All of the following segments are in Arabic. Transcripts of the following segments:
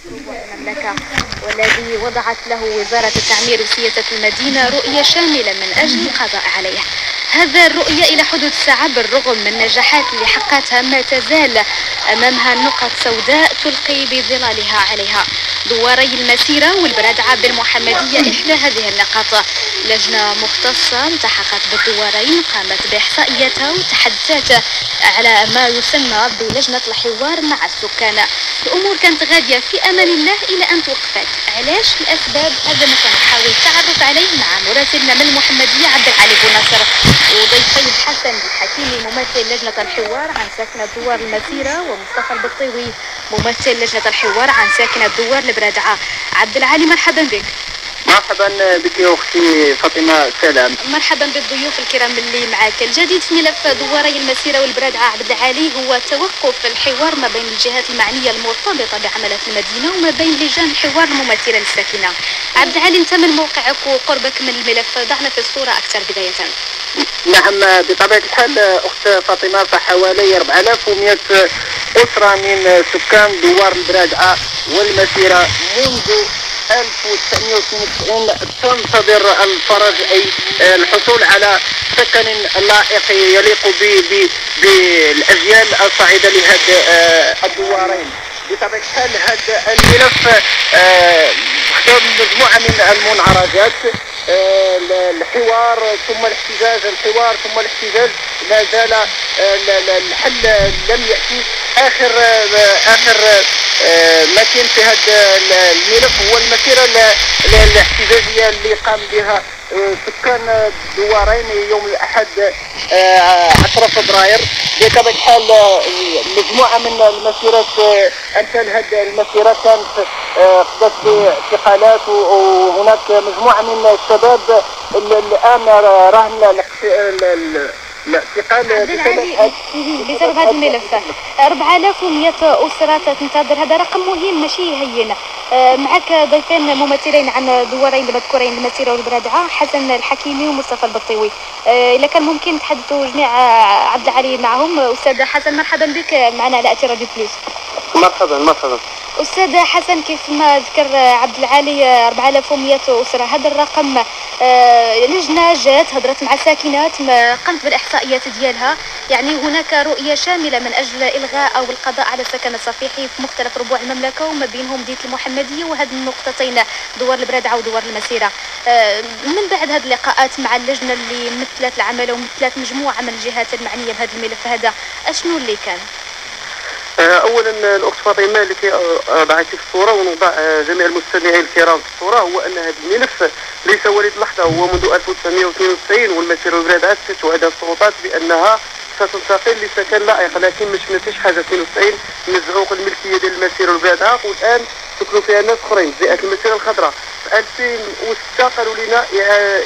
ربوع المملكة، والذي وضعت له وزارة التعمير وسياسة المدينة رؤية شاملة من أجل القضاء عليه. هذا الرؤية إلى حدود الساعة بالرغم من النجاحات اللي حققتها ما تزال أمامها نقط سوداء تلقي بظلالها عليها. دواري المسيرة والبرادعة بالمحمدية إحدى هذه النقاط. لجنة مختصة التحقت بالدوارين قامت بإحصائياتها وتحدثت على ما يسمى بلجنة الحوار مع السكان. الأمور كانت غادية في أمان الله إلى أن توقفت. علاش؟ الأسباب هذا ما كنحاول التعرف عليه مع مراسلنا من المحمدية عبد العالي بوناصر وضيفي حسن الحكيمي ممثل لجنة الحوار عن ساكنة دوار المسيرة ومصطفى البطيوي ممثل لجنة الحوار عن ساكنة دوار البرادعة. عبد العالي مرحبا بك. مرحبا بك يا اختي فاطمه، سلام. مرحبا بالضيوف الكرام اللي معك. الجديد في ملف دواري المسيره والبرادعه عبد العالي هو توقف الحوار ما بين الجهات المعنيه المرتبطه بعمليات المدينه وما بين لجان الحوار الممثله للساكنه. عبد العالي، انت من موقعك وقربك من الملف ضعنا في الصوره اكثر بدايه. نعم بطبيعه الحال اخت فاطمه، فحوالي 4100 اسره من سكان دوار البرادعه والمسيره منذ 1992 تنتظر الفرج، أي الحصول على سكن لائق يليق بالأجيال الصاعدة لهذا الدوارين. بطبيعة الحال هذا الملف اختار مجموعة من المنعرجات، الحوار ثم الاحتجاج، الحوار ثم الاحتجاج، لا زال الحل لم يأتي. آخر ما كاين في هذا الملف هو المسيرة الاحتجاجية اللي قام بها سكان الدوارين يوم الأحد 10 فبراير. بطبيعة الحال مجموعة من المسيرات أمثال هذه المسيرة كانت قضت باعتقالات، وهناك مجموعة من الشباب الآن راهن الاعتقال بسبب هذا الملف. 4100 أسرة تنتظر، هذا رقم مهم ماشي هين. معك ضيفين ممثلين عن دوارين المذكورين المسيرة والبرادعة، حسن الحكيمي ومصطفى البطيوي. إذا كان ممكن تحدثوا جميع عبد العالي معهم. أستاذ حسن مرحبا بك معنا على أثير راديو بلوس. مرحبا. أستاذ حسن، كيف ما ذكر عبد العالي 4100 أسرة، هذا الرقم لجنة جات هضرت مع ساكنات قامت بالإحصائيات ديالها، يعني هناك رؤية شاملة من أجل إلغاء أو القضاء على السكن الصفيحي في مختلف ربوع المملكة وما بينهم ديت المحمدية وهذه النقطتين دوار البرادعة ودوار المسيرة. من بعد هذه اللقاءات مع اللجنة اللي مثلت العمل ومثلت مجموعة من الجهات المعنية بهذا الملف هذا، أشنو اللي كان؟ اولا الاخت فاطمه لكي ضعتي في الصوره ونوضع جميع المستمعين الكرام في الصوره، هو ان هذا الملف ليس وليد لحظه، هو منذ 1992 والمسيره والبرادعه توعد السلطات بانها ستنتقل لسكن لائق، لكن ما فيش حاجه. 92 نزعوا الملكيه ديال المسيره والبرادعه والان سكنوا فيها ناس اخرين. جاءت المسيره الخضراء في 2006 قالوا لنا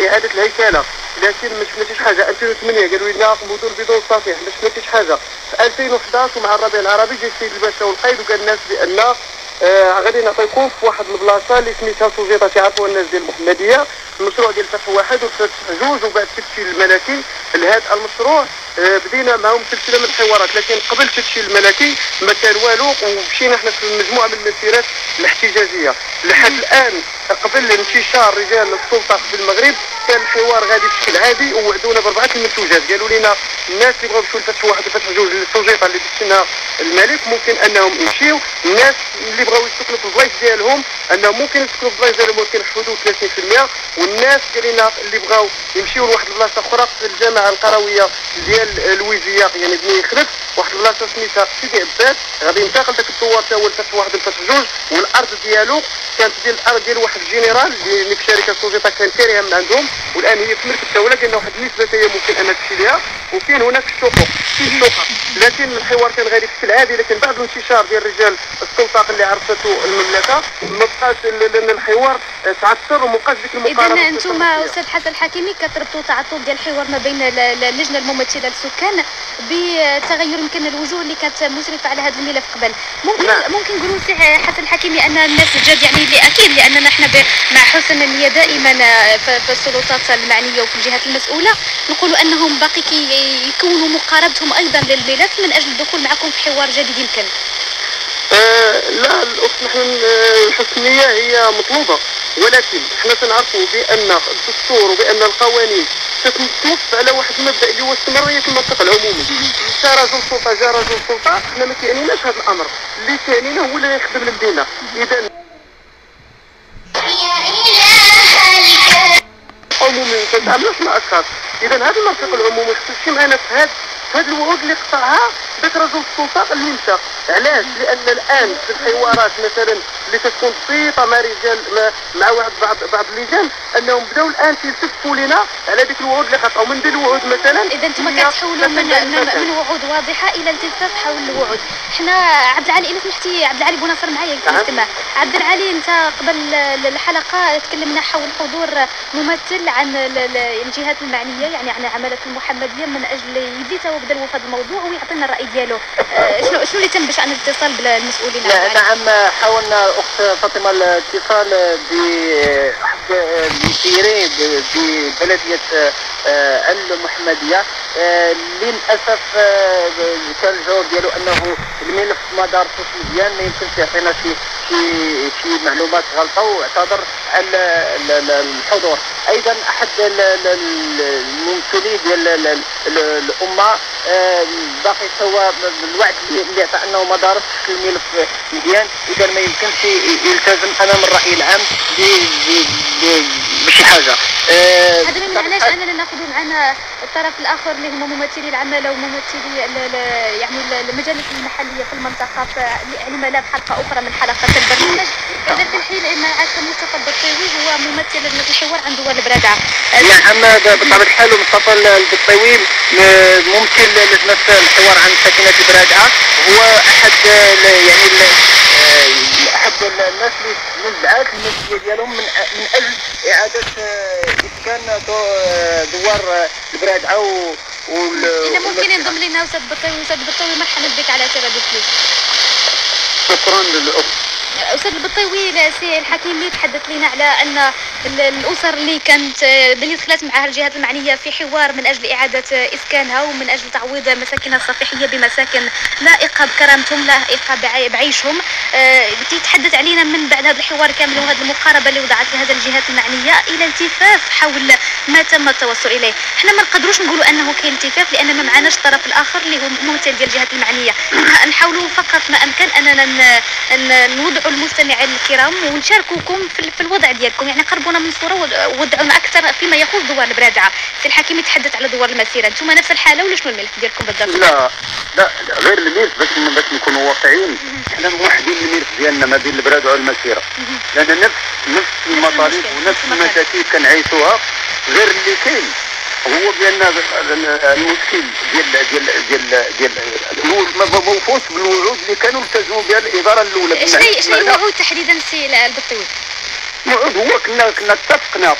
اعاده الهيكله، لكن ما شفناش حاجه. 2008 قالوا لنا مدن بدون صفيح، ما شفناش حاجه. في 2011 ومع الربيع العربي جا السيد الباشا والقيد وقال الناس بان غادي نعطيكم في واحد البلاصه اللي سميتها سوجيطه، تعرفوا الناس ديال المحمديه، المشروع ديال فتح واحد وفتح جوج وبعد التدشين الملكي لهذا المشروع. بدينا معهم سلسله من الحوارات، لكن قبل التدشين الملكي ما كان والو، ومشينا احنا في مجموعه من المسيرات الاحتجاجيه لحد الان. قبل انتشار رجال السلطه في المغرب كان الحوار غادي بشكل عادي، ووعدونا باربعه المنتوجات. قالوا لنا الناس اللي بغاو يمشيو لفتح واحد وفتح جوج للسوجيطه اللي دشنها الملك ممكن انهم يمشيو، الناس اللي بغاو يسكنوا في البلايص ديالهم انهم ممكن يسكنوا في البلايص ديالهم ولكن يحفظوا 30%، والناس قال لنا اللي بغاو يمشيو لواحد البلاصه اخرى في الجامعه القرويه ديال الويزيه يعني بني خلف، واحد البلاصه سميتها سيدي عباس، غادي ينتقل داك الدوار تا هو لفتح واحد لفتح جوج، والارض ديالو كانت ديال الارض ديال واحد الجنرال اللي في شركه سوجيطه كان كاريها من عندهم، والان هي في ملك الدوله. قالنا واحد النسبه هي ممكن ان تمشي ليها، وكاين هناك الشقق لكن الحوار كان غادي بشكل عادي. لكن بعد الانتشار ديال رجال السلطه اللي عرفته المملكه ما بقاش، لان الحوار تعثر وما بقاش ديك المقارنه. اذا انتم استاذ حسن الحكيمي كتربطوا تعطل ديال الحوار ما بين اللجنه الممثله للسكان بتغير يمكن الوجوه اللي كانت مسرفه على هذا الملف قبل. ممكن نقولوا سي حسن الحكيمي ان الناس جاد، يعني اللي اكيد لاننا احنا مع حسن النيه دائما في السلطات المعنيه وفي الجهات المسؤوله نقولوا انهم باقي يكونوا مقاربتهم ايضا للملف من اجل الدخول معكم في حوار جديد يمكن. لا الاخت نحن الحسنيه هي مطلوبه، ولكن احنا تنعرفوا بان الدستور وبان القوانين تتوقف على واحد المبدا اللي هو استمراريه المنطق العمومي. جا رجل سلطه جا رجل سلطه، احنا ما كيعنيناش هذا الامر، اللي كيعنينا هو اللي يخدم المدينه. اذا عمومي ما تتعاملوش مع اشخاص. اذا هذا المنطق العمومي خصو يمشي معنا في هذه الوعود اللي قطعها ذاك رجل السلطه اللي مشى. علاش؟ لان الان في الحوارات مثلا اللي تكون بسيطه مع رجال مع بعض اللجان، انهم بداوا الان تيلتفوا لنا على ديك الوعود اللي قطعوا من دي الوعود مثلا. اذا انتم كتحولوا من وعود واضحه الى التفاف حول الوعود. حنا عبد العالي، الا سمحتي عبد العالي بونصر معايا في الاستماع. عبد العالي، انت قبل الحلقه تكلمنا حول حضور ممثل عن الجهات المعنيه، يعني عن عماله المحمديه، من اجل يدي وبدا بهذا الموضوع ويعطينا الراي ديالو. شنو اللي تم باش الاتصال بالمسؤولين؟ نعم، حاولنا اخت فاطمه الاتصال بحق المسيرين ببلديه المحمديه. للاسف كان الجواب ديالو انه الملف ما دارش مزيان، ما يمكنش يعطينا شي معلومات غلطه، واعتذر على الحضور. ايضا احد الممثلين ديال الامه باقي سوا الوعد اللي عطى انه ما دارش الملف مزيان، اذا ما يمكنش يلتزم امام الراي العام بشي حاجه. هذا ما يمنعناش اننا ناخذوا معنا الطرف الاخر اللي هما ممثلي العماله وممثلي يعني المجالس المحليه في المنطقه، لما لا حلقه اخرى من حلقات البرنامج. اذا في الحين ان عاكم مصطفى البطيوي هو ممثل لجنه الحوار عن دول البرادعه. نعم، بطبيعه الحال مصطفى البطيوي ممثل لجنه الحوار عن ساكنه البرادعه، هو احد يعني احد الناس اللي نزعات المسؤوليه ديالهم من اجل اعاده اسكان دوار البرادعه اذا ممكن ينضم لنا استاذ بطيوي. استاذ بطيوي، مرحبا بك على راديو بلوس. شكرا للاخت. استاذ البطيوي، سي الحكيمي تحدث لنا على ان الاسر اللي كانت اللي دخلت معها الجهات المعنيه في حوار من اجل اعاده اسكانها ومن اجل تعويض مساكنها الصفيحيه بمساكن لائقه بكرامتهم، لائقه بعيشهم، تتحدث علينا من بعد هذا الحوار كامل وهذه المقاربه اللي وضعت لهذا الجهات المعنيه الى التفاف حول ما تم التوصل اليه. احنا ما نقدروش نقولوا انه كاين التفاف لان ما معناش الطرف الاخر اللي هو ممثل ديال الجهات المعنيه. نحاولوا فقط ما امكن اننا نوضعوا المستمعين الكرام ونشاركوكم في الوضع ديالكم، يعني قربونا من الصوره ووضعونا اكثر فيما يخص دوار البرادعه. سي الحكيم يتحدث على دوار المسيره، انتم نفس الحاله ولا شنو الملف ديالكم بالضبط؟ لا غير الملف، باش نكونوا واقعيين، حنا موحدين الملف ديالنا ما بين البرادعه والمسيره، لان نفس المطالب ونفس المشاكل كنعيشوها، غير اللي كاين هو بان المشكل ديال ما موفوش بالوعود اللي كانوا التزموا بها الاداره الاولى. شنو الوعود تحديدا سي البطيوي؟ الوعود هو كنا اتفقنا،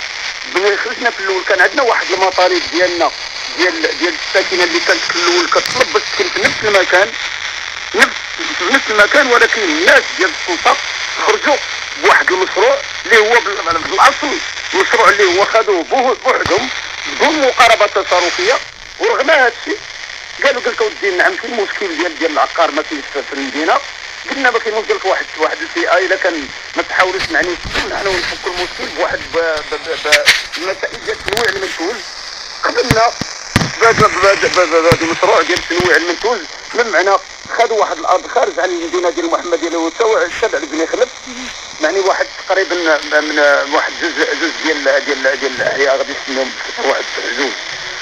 خرجنا في الاول كان عندنا واحد المطالب ديالنا ديال الساكنه اللي كانت في الاول كتطلب باش تسكن في نفس المكان، ولكن الناس ديال السلطه خرجوا بواحد المشروع اللي هو بالاصل المشروع اللي هو خذوه بوحدهم بدون مقاربه تصرفيه. ورغم هذا الشيء قالوا لك ودي نعم في المشكل ديال العقار ما كاينش في المدينه. قلنا ما كاين مشكل، واحد الفئه الا كان ما تحاولوش نحن نفكوا المشكل بواحد المسائل ديال تنويع المنتوج. قبلنا بهذا المشروع ديال تنويع المنتوج، من معنى خذوا واحد الارض خارج عن المدينه ديال المحمديه اللي هو الشارع بن خلف، يعني واحد تقريبا من واحد جزء ديال الهيئه غادي نسميهم واحد جوج،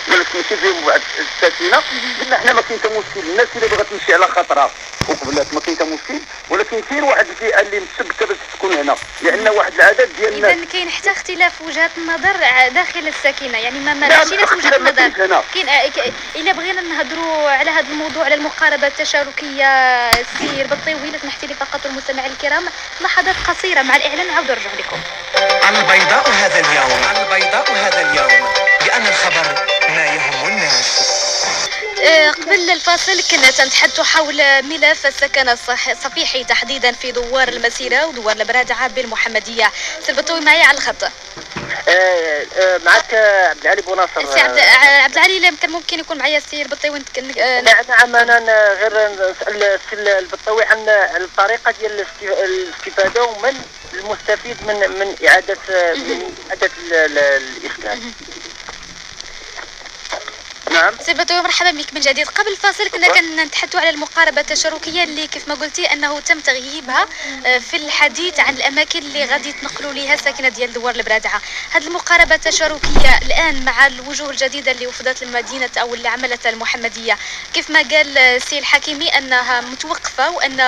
قال لك ماشي فيهم واحد الساكنه. قلنا حنا ما كاين حتى مشكل، الناس اللي بغات تمشي على خاطرها وقبلات ما كاين حتى مشكل، ولكن كاين واحد الفئه اللي مثبته باش تكون هنا، لان واحد العدد ديال الناس. اذا كاين حتى اختلاف وجهات النظر داخل الساكنه، يعني ما ماشي نفس وجهه النظر. كاين الا بغينا نهضروا على هذا الموضوع، على المقاربه التشاركيه، سي البطيوي الا سمحتي لي فقط المستمعين الكرام لحظات قصيره مع الاعلان نعاود نرجع لكم. البيضاء هذا اليوم بأن الخبر ما يهم الناس. قبل الفاصل كنا تنتحدثوا حول ملف السكن الصفيحي تحديدا في دوار المسيره ودوار البرادعه بالمحمديه. سي البطوي معي على الخط. معك عبد العالي بوناصر. سي عبد العالي، كان ممكن يكون معايا السي البطيوي. نعم، انا غير نسال السي البطيوي عن الطريقه ديال الاستفاده ومن المستفيد من اعاده الاشكال. نعم سي البطيوي، مرحبا بك من جديد. قبل الفاصل كنا كنتحدثوا على المقاربه التشاركيه اللي كيف ما قلتي انه تم تغييبها في الحديث عن الاماكن اللي غادي تنقلوا ليها الساكنه ديال دوار البرادعه. هذه المقاربه التشاركيه الان مع الوجوه الجديده اللي وفدت للمدينه او اللي عملتها المحمديه، كيف ما قال السي الحكيمي انها متوقفه، وان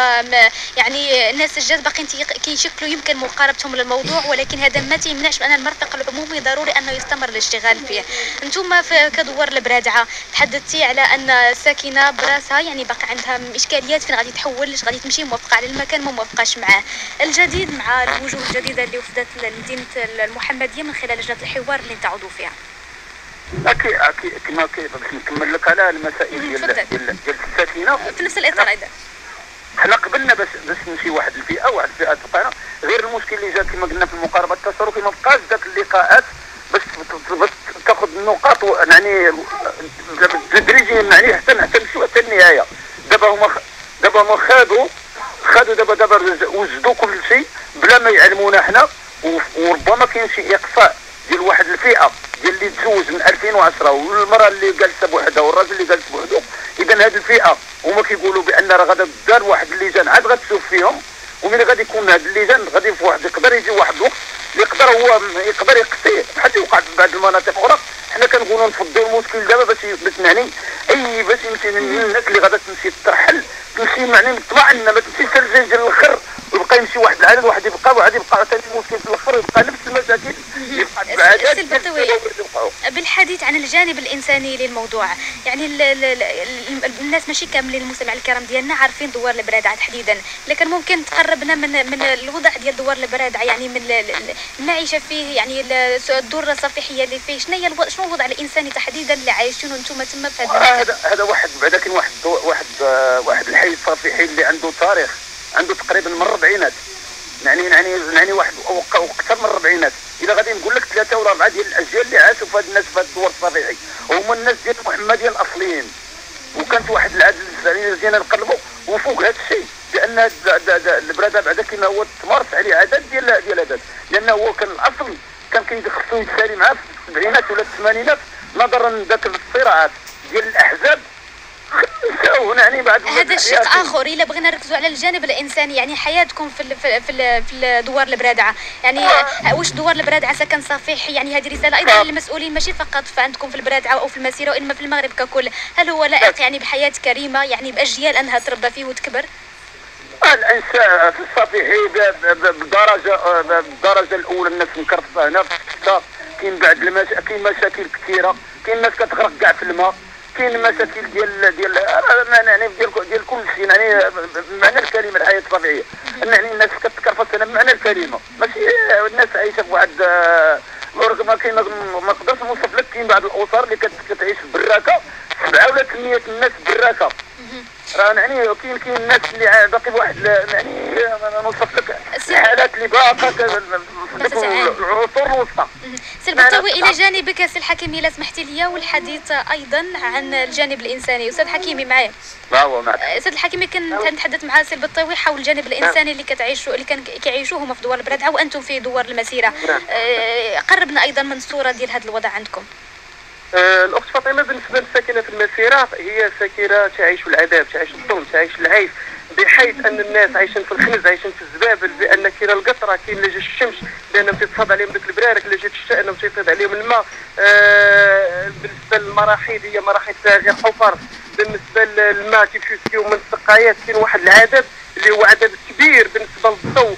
يعني الناس الجداد باقيين كيشكلوا يمكن مقاربتهم للموضوع، ولكن هذا ما تيمنعش من ان المرفق العمومي ضروري انه يستمر الاشتغال فيه. انتم كدوار البرادعه تحدثتي على ان الساكنه براسها يعني باقي عندها اشكاليات فين غادي تحول، اش غادي تمشي، موافقه على المكان ما موافقاش معاه. الجديد مع الوجوه الجديده اللي وفدت لمدينه المحمديه من خلال لجنه الحوار اللي انت عضو فيها. اكيد كما باش نكمل لك على المسائل ديال الساكنه في نفس الاطار ايضا. حنا قبلنا باش نمشي واحد الفئه تبقى غير المشكل اللي جا كما قلنا في المقاربه التشاركيه، ما بقاش ذاك اللقاءات باش تاخذ النقاط يعني تدريجيا يعني حتى نمشيو حتى النهايه. دابا هما خادوا وجدوا كل شيء بلا ما يعلمونا حنا، وربما كاين شي اقصاء ديال واحد الفئه ديال اللي تزوج من 2010 والمراه اللي جالسه بوحدها والراجل اللي جالس بوحدو. اذا هذه الفئه هما كيقولوا بان راه غادا دار واحد اللجان عاد غتشوف فيهم، ومن غادي يكون هاد اللجان غادي في واحد يقدر يجي واحد الوقت اللي يقدر يقصيه بحال اللي وقع في بعض المناطق اخرى. حنا كنقولوا نفضوا المشكل دابا باش يعني باش يمشي الناس اللي غادا تمشي ترحل تمشي معني مطمئنه، ما تمشيش ترجع ديال الاخر ويبقى يمشي واحد العدد واحد يبقى وعاد يبقى ثاني المشكل في الاخر، يبقى نفس المشاكل يبقى بالحديث عن الجانب الانساني للموضوع. يعني الناس ماشي كاملين، المستمع الكرام ديالنا عارفين دوار البرادعه تحديدا، لكن ممكن تقربنا من الوضع ديال دوار البرادعه، يعني من المعيشه فيه، يعني الدور الصفيحيه اللي فيه. شنو الوضع الانساني تحديدا اللي عايشينه انتم تما في هذا واحد بعدا كاين واحد الحي الصفيحي اللي عنده تاريخ، عنده تقريبا من الربعينات، يعني واحد اكثر من الربعينات. الا غادي نقول لك 3 ولا 4 ديال الاجيال اللي عاشوا في هذا الناس في هذا الدور الصفيحي هما الناس ديال المحمديه الاصليين. وكانت واحد العدد الزعيم ديالنا نقلبوا وفوق هذا الشيء، لان البراده بعدا كما هو تمارس عليه عدد ديال هذا، لانه هو كان الاصل كان خصو يتسالي معاه في السبعينات ولا الثمانينات نظرا لذاك الصراعات ديال الاحزاب. يعني بعد هذا شيء اخر. الا بغينا نركزوا على الجانب الانساني، يعني حياتكم في دوار البرادعه، يعني واش دوار البرادعه سكن صفيحي؟ يعني هذه رساله ايضا للمسؤولين، ماشي فقط عندكم في البرادعه او في المسيره وانما في المغرب ككل. هل هو لائق يعني بحياه كريمه، يعني باجيال انها تربى فيه وتكبر؟ الانسان في الصفيحي بالدرجه الاولى الناس مكرفه هنا في الشتاء، كاين بعد كاين مشاكل كثيره، كاين ناس كتغرق كاع في الماء، كاين مشاكل ديال كل شيء، يعني بمعنى الكلمه الحياه الطبيعيه. يعني الناس كتكرفس هنا بمعنى الكلمه، ماشي الناس عايشه في واحد ما كاين ما نقدرش نوصف لك. كاين بعض الاسر اللي كتعيش في براكه 7 ولا 8 الناس براكه، راه يعني كاين الناس اللي باقي بواحد يعني نوصف لك الحالات اللي باقا العصور الوسطى. سي البطاوي، الى جانبك سي الحكيمي الا سمحتي لي، والحديث ايضا عن الجانب الانساني. استاذ حكيمي معايا؟ هو معك. استاذ الحكيمي، كنت نتحدث مع سي البطاوي حول الجانب الانساني اللي كان كيعيشوه هما في دوار البرادعه وانتم في دوار المسيره. قربنا ايضا من الصوره ديال هذا الوضع عندكم. الاخت فاطمه، بالنسبه للساكنه في المسيره هي ساكنه تعيش العذاب، تعيش الظلم، تعيش العيش، بحيث ان الناس عايشين في الخنز، عايشين في الزبابل، بان كاين القطره، كاين اللي جات الشمس لانهم تيتصاب عليهم ديك البرارك، اللي جات الشتاء انهم تيفيض عليهم الماء. بالنسبه للمراحيض هي مراحيض غير حفر. بالنسبه للماء تيمشيو يسقيو من السقايات. كاين واحد العدد اللي هو عدد كبير بالنسبه للضوء.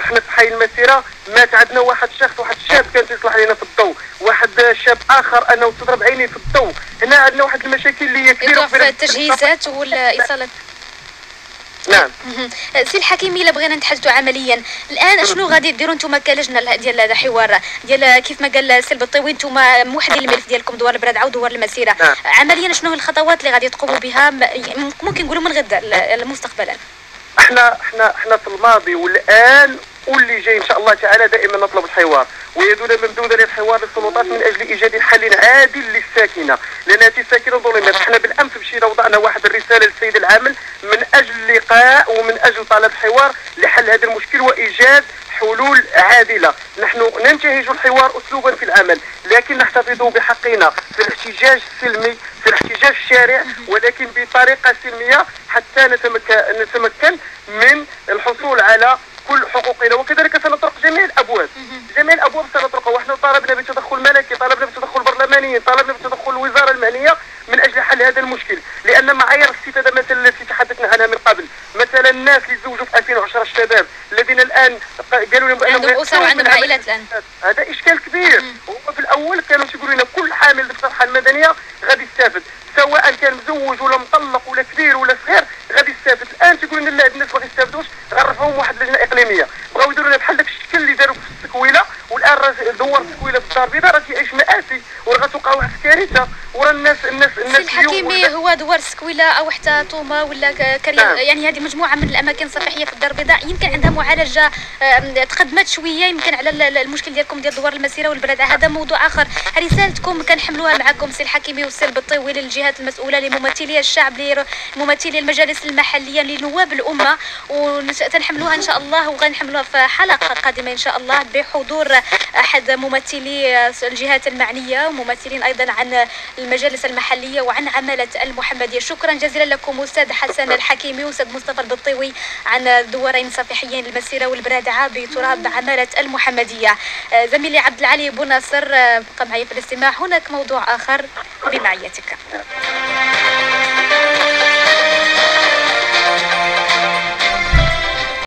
حنا في حي المسيره مات عندنا واحد شاب كان تيصلح لنا في الضوء، واحد شاب اخر انه تضرب عيني في الضوء. هنا عندنا واحد المشاكل اللي هي كبيره في التجهيزات والايصالات. نعم. سي الحكيمي، الا بغينا نتحدثوا عمليا الان، شنو غادي ديروا نتوما كلجنه ديال هذا الحوار ديال كيف ما قال سي البطيوي، نتوما موحدين الملف ديالكم دوار البرادعه ودوار المسيره. نعم. عمليا شنو الخطوات اللي غادي تقوموا بها ممكن نقولوا من غدا مستقبلا؟ احنا في الماضي والان واللي جاي ان شاء الله تعالى دائما نطلب الحوار، ويدنا ممدودا للحوار للسلطات من اجل ايجاد حل عادل للساكنه، لان هذه الساكنه ظلمت. احنا بالامس مشينا وضعنا واحد الرساله للسيد العامل من اجل اللقاء ومن اجل طلب حوار لحل هذا المشكل وايجاد حلول عادله. نحن ننتهج الحوار اسلوبا في العمل، لكن نحتفظ بحقنا في الاحتجاج السلمي، في الاحتجاج الشارع، ولكن بطريقه سلميه حتى نتمكن من الحصول على كل حقوقنا. وكذلك سنطرق جميع الابواب، جميع الابواب سنطرقها، ونحن طالبنا بتدخل ملكي، طالبنا بتدخل برلماني، طالبنا بتدخل الوزاره المعنيه من اجل حل هذا المشكل، لان معايير الاستفاده مثلا التي تحدثنا عنها من قبل، مثلا الناس اللي تزوجوا في 2010 الشباب الذين الان قالوا لهم عندهم اسر وعندهم عائلات الان، هذا اشكال كبير. هو في الاول كانوا تيقولوا لنا كل حامل في الصحه المدنيه غادي يستافد، سواء كان مزوج ولا مطلق ولا كبير ولا صغير غادي يستافد. الان تيقولوا لنا لا، الناس ما غيستافدوش، غنرفعوهم واحد اللجنه اقليميه، بغاو يديروا لنا بحال داك الشكل اللي داروا في السكويله، والان راه دوار السكويله في الدار البيضاء راه تيعيش مآسي وراه غتوقع واحد الكارثه، وراه الناس سي الحكيمي هو دوار السكويله او حتى طومه ولا كريم، يعني هذه مجموعه من الاماكن الصحيه في الدار البيضاء يمكن عندها معالجه تقدمت شويه يمكن على المشكل ديالكم ديال دوار المسيره والبلاد. هذا موضوع اخر. رسالتكم كنحملوها معكم سي الحكيمي والسي البطيوي للجهات المسؤوله، لممثلي الشعب، لممثلي المجالس المحليه، لنواب الامه، وتنحملوها ان شاء الله، وغنحملوها في حلقه قادمه ان شاء الله بحضور احد ممثلي الجهات المعنيه وممثلين ايضا عن المجالس المحليه وعن عماله المحمديه. شكرا جزيلا لكم استاذ حسن الحكيمي واستاذ مصطفى البطيوي عن الدورين الصفيحيين المسيره والبرادعه بتراب عماله المحمديه. زميلي عبد العالي بو ناصر بقى معي في الاستماع. هناك موضوع اخر بمعيتك.